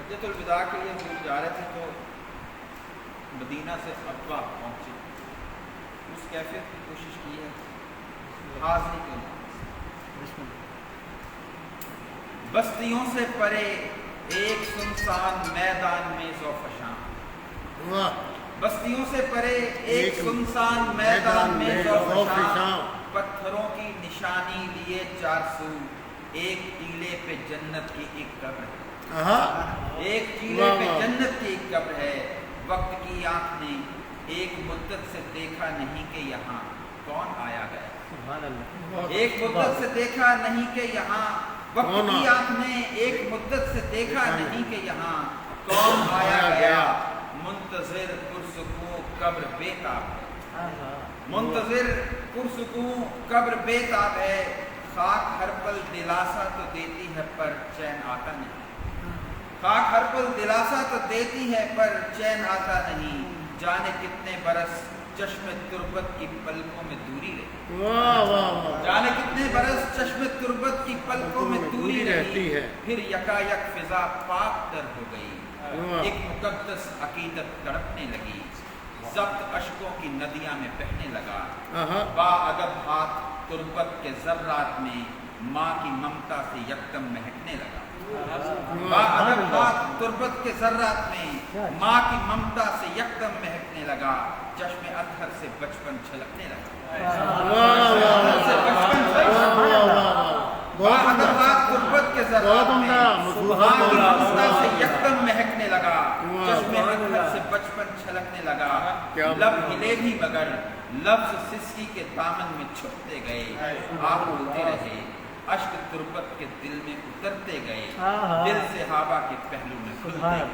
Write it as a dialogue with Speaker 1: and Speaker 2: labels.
Speaker 1: حجۃ الوداع کے لیے حضور جا رہے تھے تو مدینہ سے ابوا پہنچے، اس کیفیت کی کوشش کی ہے حاضری کے لیے۔ بستیوں سے پرے ایک سنسان میدان میں ذوفشاں، بستیوں سے پرے ایک سنسان میدان میں ذوفشاں، پتھروں کی نشانی لیے 400، ایک ٹیلے پہ جنت کی ایک قبر ہے، ایک ٹیلے پہ جنت کی ایک قبر ہے۔ وقت کی آنکھ نے ایک مدت سے دیکھا نہیں کہ یہاں کون آیا گیا، ایک مدت سے دیکھا نہیں کہ یہاں، وقت کی آنکھ نے ایک مدت سے دیکھا نہیں کہ یہاں کون آیا گیا، منتظر پرسکون قبر بے تاب ہے، منتظر پرسکون قبر بے تاب ہے، خاک ہر پل دلاسا تو دیتی ہے پر چین آتا نہیں، خاک ہر پل دلاسا تو دیتی ہے پر چین آتا نہیں، جانے کتنے برس چشم تربت کی پلکوں میں دوری رہی، جانے کتنے برس چشم تربت کی پلکوں میں دوری رہی، پھر یکا یک فضا پاک تر ہو گئی، ایک مقدس عقیدت تڑپنے لگی، ضبط اشکوں کی ندیاں میں بہنے لگا، با ادب ہاتھ تربت کے ذرات میں ماں کی ممتا سے یکدم مہکنے لگا، با ادب ہاتھ تربت کے ذرات میں ماں کی ممتا سے یکدم مہکنے لگا، چشم اطہر سے بچپن چھلکنے لگا، با ادب ہاتھ تربت کے ذرات میں ماں کی ممتا سے یکدم مہکنے لگا، چشم اطہر سے بچپن چھلکنے لگا، لب ہلے بھی مگر لفظ سسکی کے دامن میں چھپتے گئے، آپ بولتے رہے اشک تربت کے دل میں اترتے گئے، دل سے ہابا کے پہلو میں کھلتے گئے۔